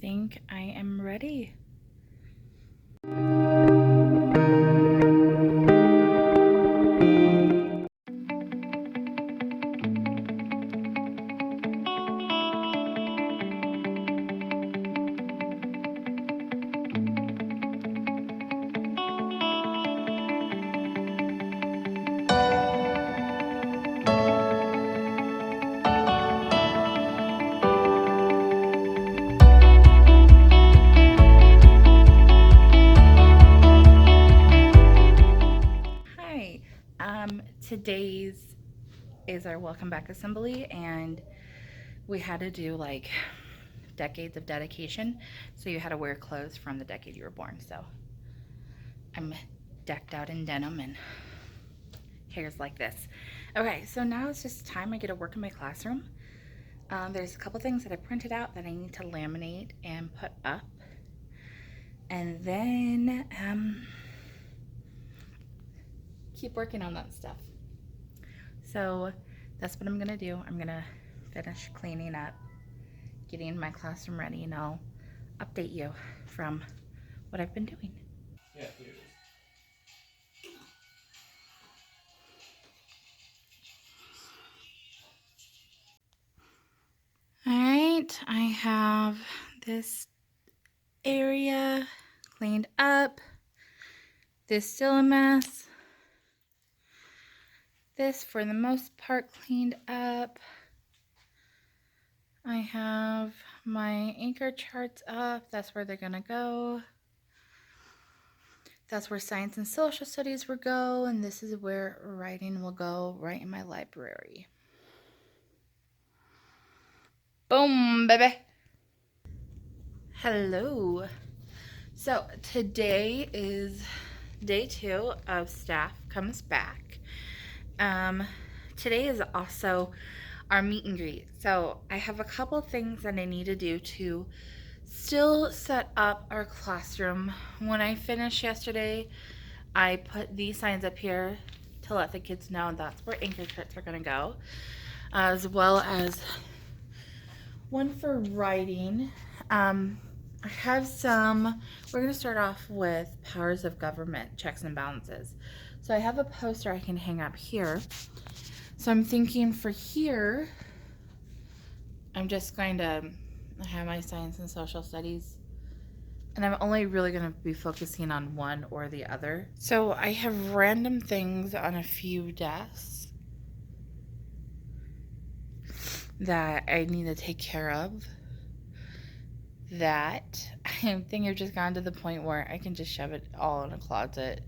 think I am ready. Hi, today's is our welcome back assembly, and we had to do like decades of dedication. So you had to wear clothes from the decade you were born. So I'm decked out in denim and hair's like this. Okay, so now it's just time I get to work in my classroom. There's a couple things that I printed out that I need to laminate and put up. And then keep working on that stuff. So that's what I'm gonna do. I'm gonna finish cleaning up, getting my classroom ready, and I'll update you from what I've been doing. Yeah, here it is. All right, I have this area cleaned up. This still a mess. This, for the most part, cleaned up. I have my anchor charts up. That's where they're gonna go. That's where science and social studies will go, and this is where writing will go, right in my library. Boom, baby. Hello. So today is day 2 of staff comes back. Today is also our meet and greet. So I have a couple things that I need to do to still set up our classroom. When I finished yesterday, I put these signs up here to let the kids know that's where anchor charts are going to go, as well as one for writing. I have some, we're going to start off with powers of government, checks and balances. So I have a poster I can hang up here. So I'm thinking for here, I'm just going to have my science and social studies, and I'm only really going to be focusing on one or the other. So I have random things on a few desks that I need to take care of, that I think I've just gotten to the point where I can just shove it all in a closet.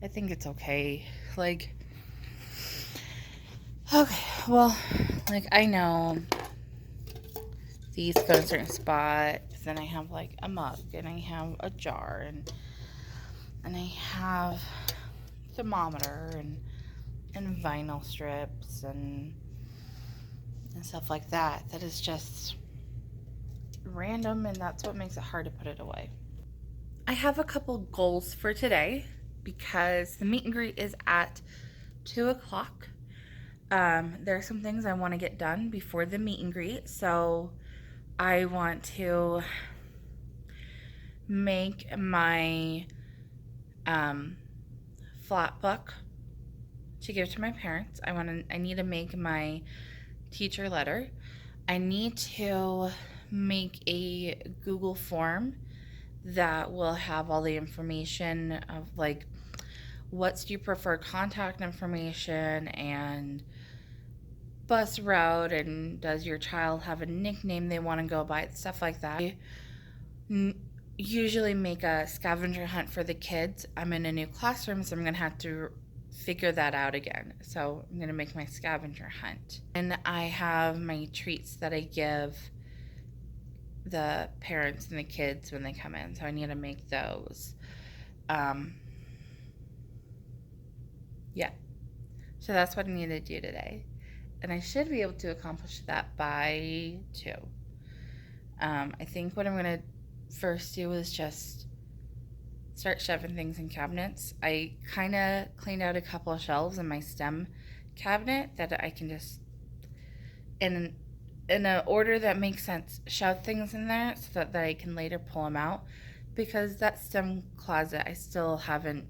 I think it's okay. Like, okay, well, like, I know these go to a certain spot. Then I have like a mug, and I have a jar, and I have thermometer and vinyl strips and stuff like that. That is just random, and that's what makes it hard to put it away. I have a couple goals for today because the meet and greet is at 2 o'clock. There are some things I want to get done before the meet and greet, so I want to make my flat book to give to my parents. I need to make my teacher letter. I need to make a Google form that will have all the information of like, what's do you prefer contact information and bus route, and does your child have a nickname they want to go by, stuff like that. I usually make a scavenger hunt for the kids. I'm in a new classroom, so I'm going to have to figure that out again. So I'm going to make my scavenger hunt. And I have my treats that I give the parents and the kids when they come in, so I need to make those. Yeah. So that's what I need to do today. And I should be able to accomplish that by 2. I think what I'm going to first do is just start shoving things in cabinets. I kind of cleaned out a couple of shelves in my STEM cabinet that I can just, and in an order that makes sense, shove things in there so that I can later pull them out, because that stem closet I still haven't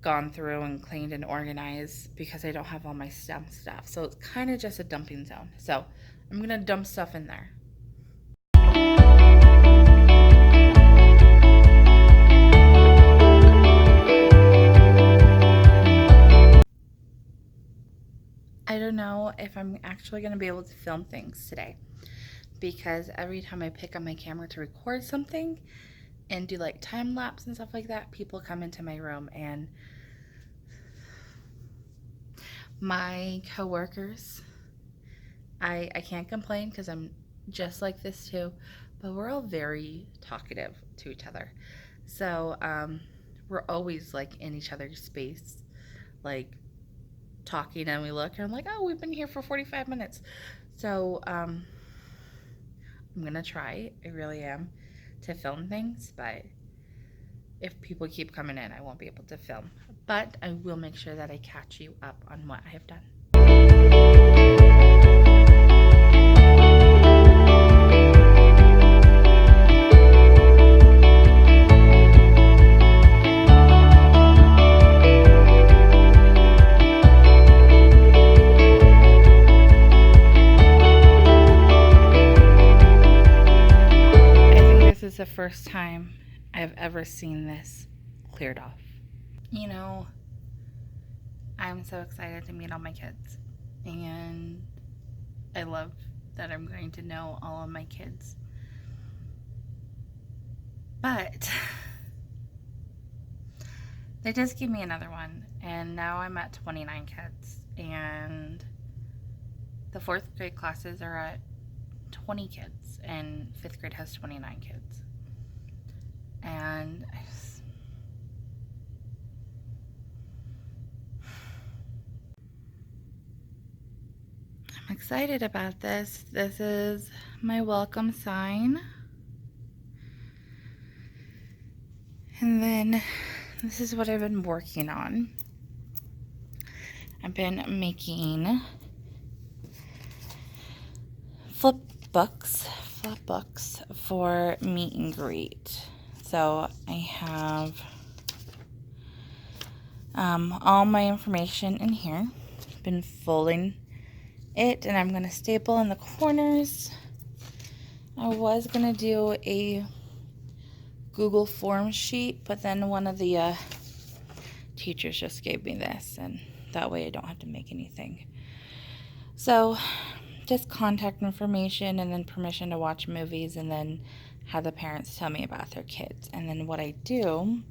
gone through and cleaned and organized because I don't have all my stem stuff. So it's kind of just a dumping zone. So I'm going to dump stuff in there. I don't know if I'm actually going to be able to film things today, because every time I pick up my camera to record something and do like time lapse and stuff like that, people come into my room, and my coworkers, I can't complain because I'm just like this too, but we're all very talkative to each other. So we're always like in each other's space, like talking, and we look and I'm like, oh, we've been here for 45 minutes. So I'm gonna try, I really am, to film things, but if people keep coming in, I won't be able to film. But I will make sure that I catch you up on what I have done. This is the first time I've ever seen this cleared off. You know, I'm so excited to meet all my kids, and I love that I'm going to know all of my kids. But they just gave me another one, and now I'm at 29 kids, and the 4th grade classes are at 20 kids, and 5th grade has 29 kids. And I'm excited about this. This is my welcome sign. And then this is what I've been working on. I've been making flip books for meet and greet. So I have all my information in here. Been folding it, and I'm going to staple in the corners. I was going to do a Google Form sheet, but then one of the teachers just gave me this, and that way I don't have to make anything. So just contact information, and then permission to watch movies, and then have the parents tell me about their kids. And then what I do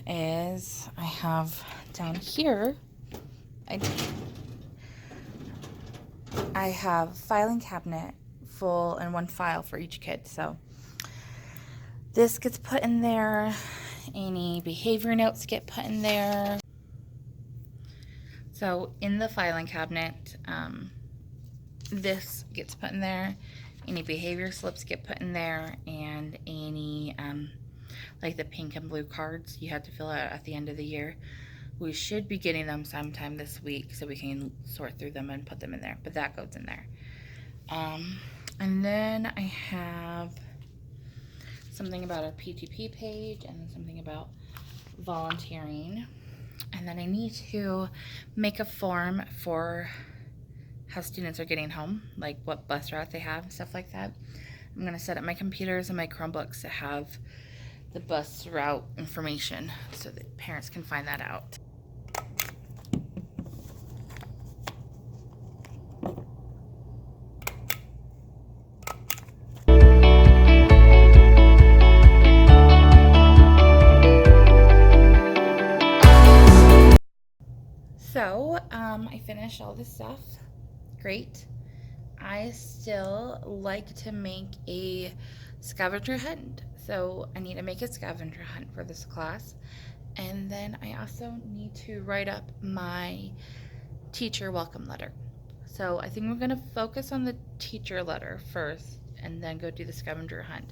is I have down here, I have filing cabinet full and one file for each kid. So this gets put in there, any behavior notes get put in there. So in the filing cabinet, this gets put in there, any behavior slips get put in there, and any like the pink and blue cards you have to fill out at the end of the year. We should be getting them sometime this week, so we can sort through them and put them in there, but that goes in there. And then I have something about our PTP page, and something about volunteering. And then I need to make a form for how students are getting home, like what bus route they have, stuff like that. I'm going to set up my computers and my Chromebooks to have the bus route information so that parents can find that out. So, I finished all this stuff. Great. I still like to make a scavenger hunt. So I need to make a scavenger hunt for this class. And then I also need to write up my teacher welcome letter. So I think we're going to focus on the teacher letter first, and then go do the scavenger hunt.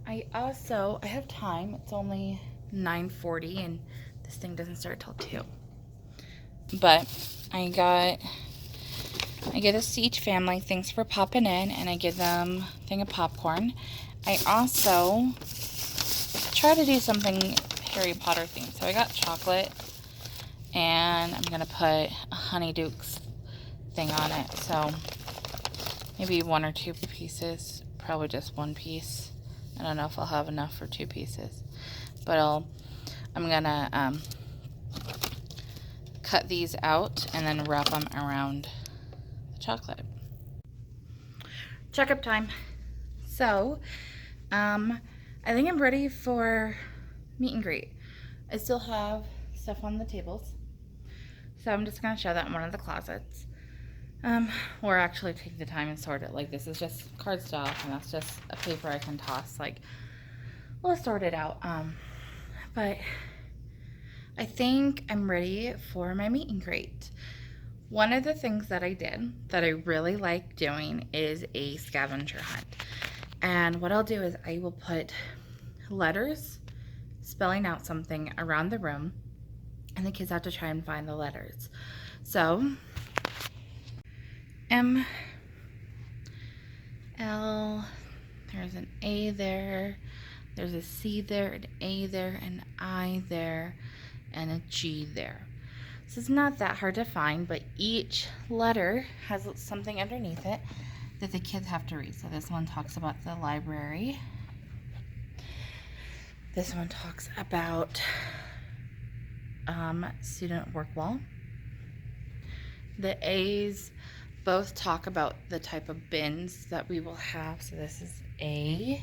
I have time. It's only 9:40, and this thing doesn't start till 2. But I got I give this to each family. Thanks for popping in, and I give them a thing of popcorn. I also try to do something Harry Potter themed. So I got chocolate, and I'm gonna put a Honeydukes thing on it. So maybe 1 or 2 pieces, probably just 1 piece. I don't know if I'll have enough for 2 pieces, but I'm gonna cut these out and then wrap them around the chocolate. Checkup time. So, I think I'm ready for meet and greet. I still have stuff on the tables, so I'm just gonna show that in one of the closets. Or actually take the time and sort it. Like, this is just cardstock, and that's just a paper I can toss. Like, we'll sort it out. But I think I'm ready for my meet and greet. One of the things that I did that I really like doing is a scavenger hunt. And what I'll do is I will put letters spelling out something around the room, and the kids have to try and find the letters. So, M, L, there's an A there, there's a C there, an A there, an I there, and a G there. So it's not that hard to find, but each letter has something underneath it that the kids have to read. So this one talks about the library. This one talks about student work wall. The A's both talk about the type of bins that we will have. So this is A,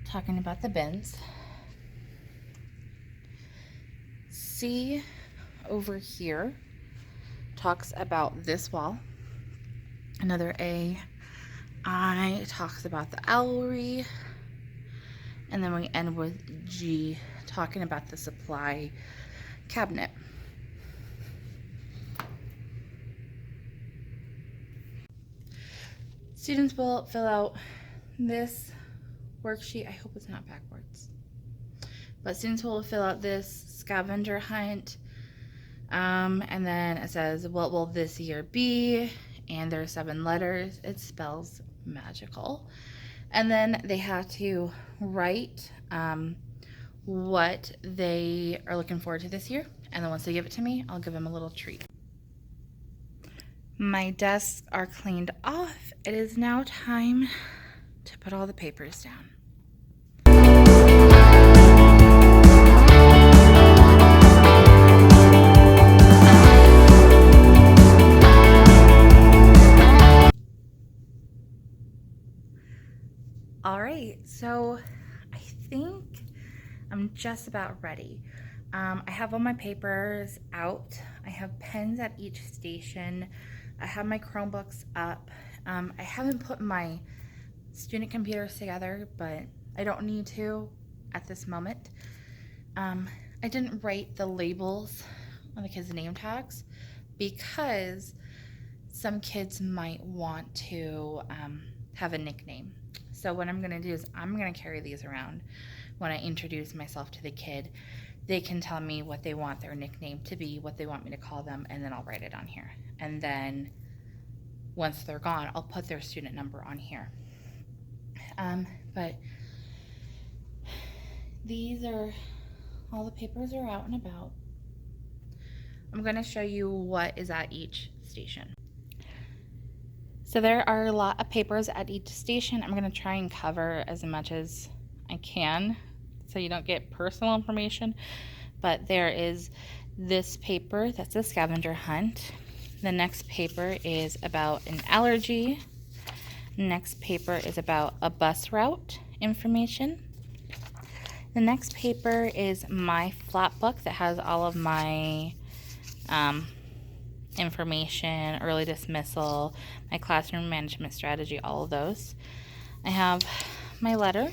talking about the bins. C over here talks about this wall. Another A. I talks about the owlery. And then we end with G, talking about the supply cabinet. Students will fill out this worksheet. I hope it's not backwards. But students will fill out this scavenger hunt. And then it says, what will this year be? And there are 7 letters. It spells magical. And then they have to write what they are looking forward to this year. And then once they give it to me, I'll give them a little treat. My desks are cleaned off. It is now time to put all the papers down. All right, so I think I'm just about ready. I have all my papers out. I have pens at each station. I have my Chromebooks up. I haven't put my student computers together, but I don't need to at this moment. I didn't write the labels on the kids' name tags because some kids might want to have a nickname. So what I'm gonna do is I'm gonna carry these around. When I introduce myself to the kid, they can tell me what they want their nickname to be, what they want me to call them, and then I'll write it on here. And then once they're gone, I'll put their student number on here. But these are, all the papers are out and about. I'm gonna show you what is at each station. So there are a lot of papers at each station. I'm going to try and cover as much as I can so you don't get personal information. But there is this paper, that's a scavenger hunt. The next paper is about an allergy. Next paper is about a bus route information. The next paper is my flat book that has all of my information, early dismissal, my classroom management strategy, all of those. I have my letter.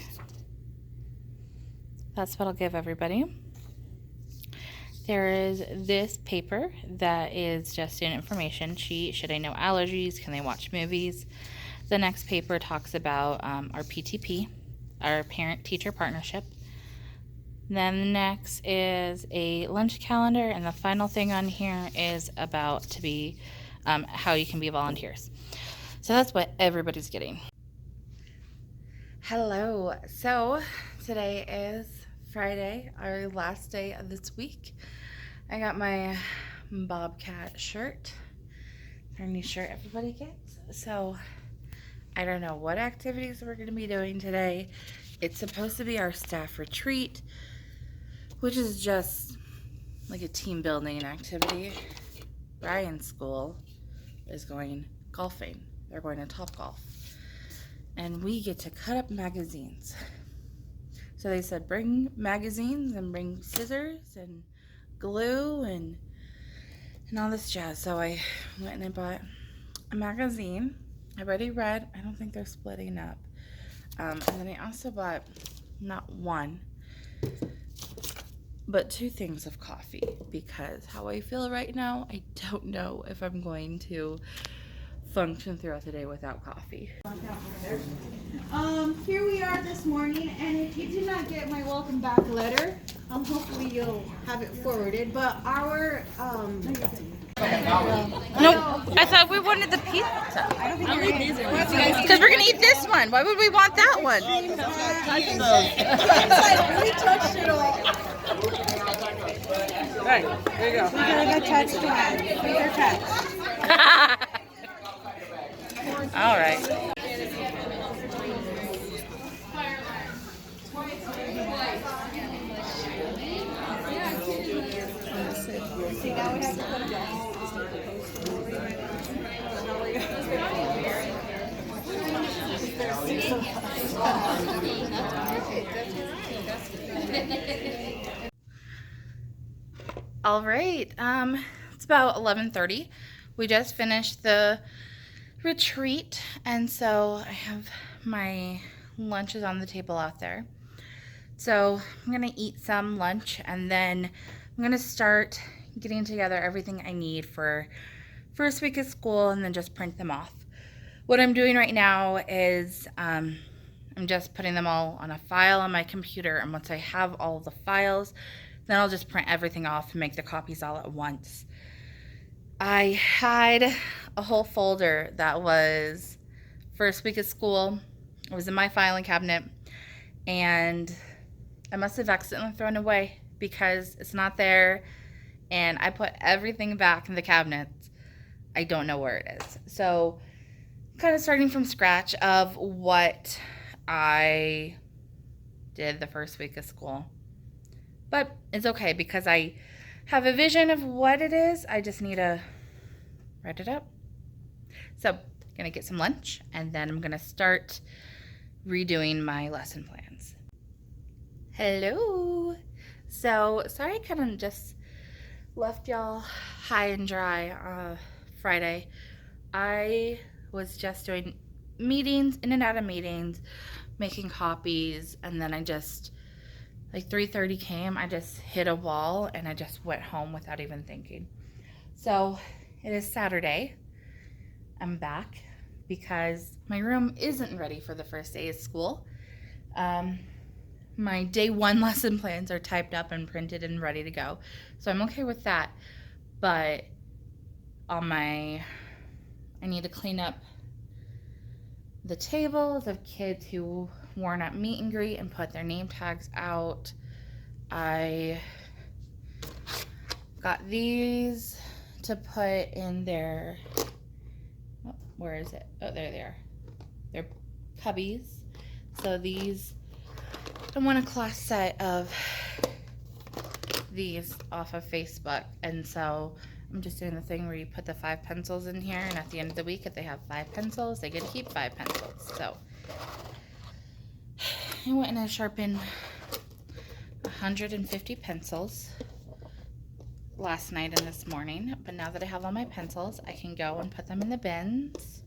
That's what I'll give everybody. There is this paper that is just student information sheet. Should I know allergies? Can they watch movies? The next paper talks about our PTP, our parent-teacher partnership. Then next is a lunch calendar, and the final thing on here is about to be how you can be volunteers. So that's what everybody's getting. Hello. So today is Friday, our last day of this week. I got my Bobcat shirt, our new shirt everybody gets. So I don't know what activities we're going to be doing today. It's supposed to be our staff retreat, which is just like a team building activity. Ryan's school is going golfing. They're going to Topgolf. And we get to cut up magazines. So they said bring magazines and bring scissors and glue and all this jazz. So I went and I bought a magazine. I already read. I don't think they're splitting up. And then I also bought not one, but 2 things of coffee, because how I feel right now, I don't know if I'm going to function throughout the day without coffee. Here we are this morning, and if you did not get my welcome back letter, hopefully you'll have it forwarded, but our No, I thought we wanted the pizza. I don't think Because we're going to eat this one. Why would we want that one? we touched it all. Right, there you go. We gotta touch that. Finger touch. All right. See, now we have to put it All right. It's about 11:30. We just finished the retreat, and so I have my lunches on the table out there. So I'm gonna eat some lunch, and then I'm gonna start getting together everything I need for first week of school, and then just print them off. What I'm doing right now is I'm just putting them all on a file on my computer, and once I have all of the files, then I'll just print everything off and make the copies all at once. I had a whole folder that was first week of school. It was in my filing cabinet, and I must have accidentally thrown it away because it's not there, and I put everything back in the cabinet. I don't know where it is. So kind of starting from scratch of what I did the first week of school. But it's okay because I have a vision of what it is. I just need to write it up. So I'm gonna get some lunch, and then I'm gonna start redoing my lesson plans. Hello. So sorry I kind of just left y'all high and dry Friday. I was just doing meetings, in and out of meetings, making copies, and then I just, like 3:30 came, I just hit a wall and I just went home without even thinking. So it is Saturday. I'm back because my room isn't ready for the first day of school. My day 1 lesson plans are typed up and printed and ready to go. So I'm okay with that. But I need to clean up the tables of kids who worn up meet and greet and put their name tags out. I got these to put in their, oh, where is it? Oh, there they are. They're cubbies. So these, I won a class set of these off of Facebook, and so I'm just doing the thing where you put the 5 pencils in here, and at the end of the week, if they have 5 pencils, they get to keep 5 pencils. So I went and I sharpened 150 pencils last night and this morning, but now that I have all my pencils, I can go and put them in the bins.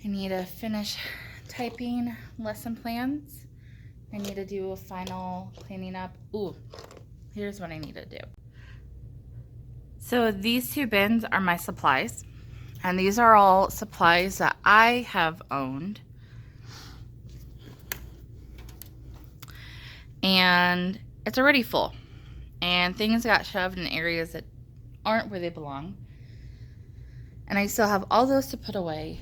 I need to finish typing lesson plans. I need to do a final cleaning up. Ooh, here's what I need to do. So these 2 bins are my supplies, and these are all supplies that I have owned. and it's already full. And things got shoved in areas that aren't where they belong. And I still have all those to put away,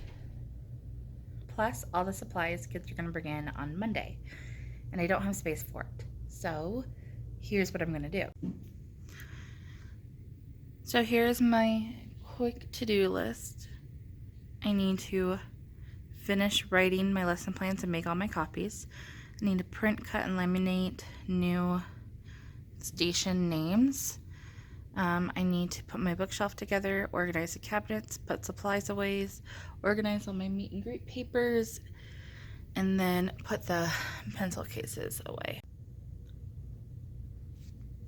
plus all the supplies kids are going to bring in on Monday. And I don't have space for it. So here's what I'm going to do. So here's my quick to-do list. I need to finish writing my lesson plans and make all my copies. I need to print, cut, and laminate new station names. I need to put my bookshelf together, organize the cabinets, put supplies away, organize all my meet and greet papers, and then put the pencil cases away.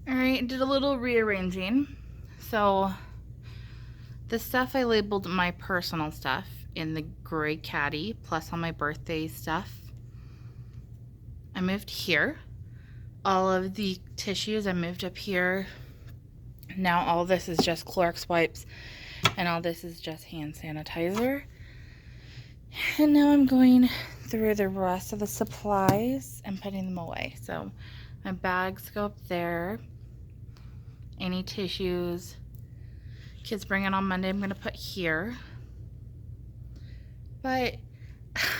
Alright, did a little rearranging. So the stuff I labeled my personal stuff in the gray caddy, plus all my birthday stuff, I moved here. All of the tissues I moved up here. Now all this is just Clorox wipes, and all this is just hand sanitizer. And now I'm going through the rest of the supplies and putting them away. So my bags go up there. Any tissues kids bring in on Monday, I'm going to put here. But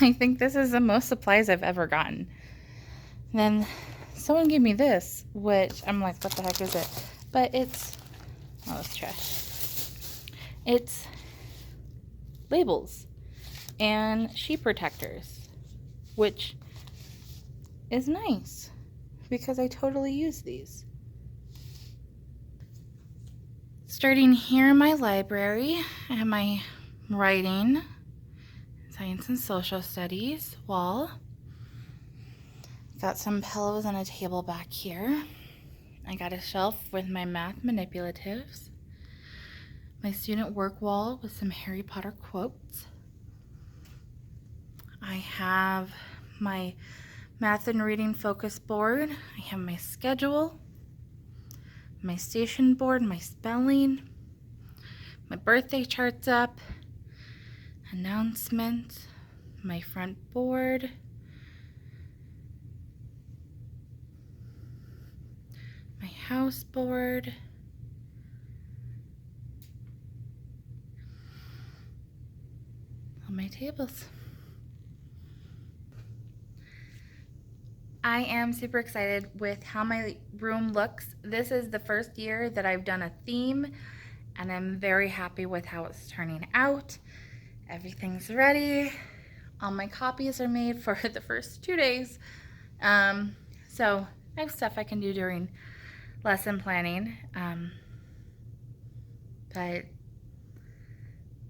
I think this is the most supplies I've ever gotten. And then someone gave me this, which I'm like, what the heck is it? But it's, oh, it's trash. It's labels and sheet protectors, which is nice because I totally use these. Starting here in my library, I have my writing, science and social studies wall. Got some pillows and a table back here. I got a shelf with my math manipulatives. My student work wall with some Harry Potter quotes. I have my math and reading focus board. I have my schedule, my station board, my spelling, my birthday charts up, announcements, my front board, my house board, all my tables. I am super excited with how my room looks. This is the first year that I've done a theme, and I'm very happy with how it's turning out. Everything's ready. All my copies are made for the first 2 days. So I have stuff I can do during lesson planning. But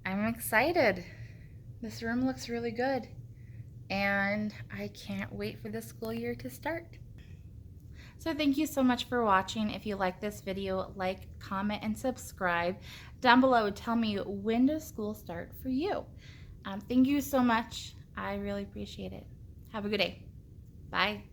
I'm excited. This room looks really good. And I can't wait for the school year to start. So thank you so much for watching. If you like this video, like, comment, and subscribe. Down below, tell me, when does school start for you? Thank you so much. I really appreciate it. Have a good day. Bye.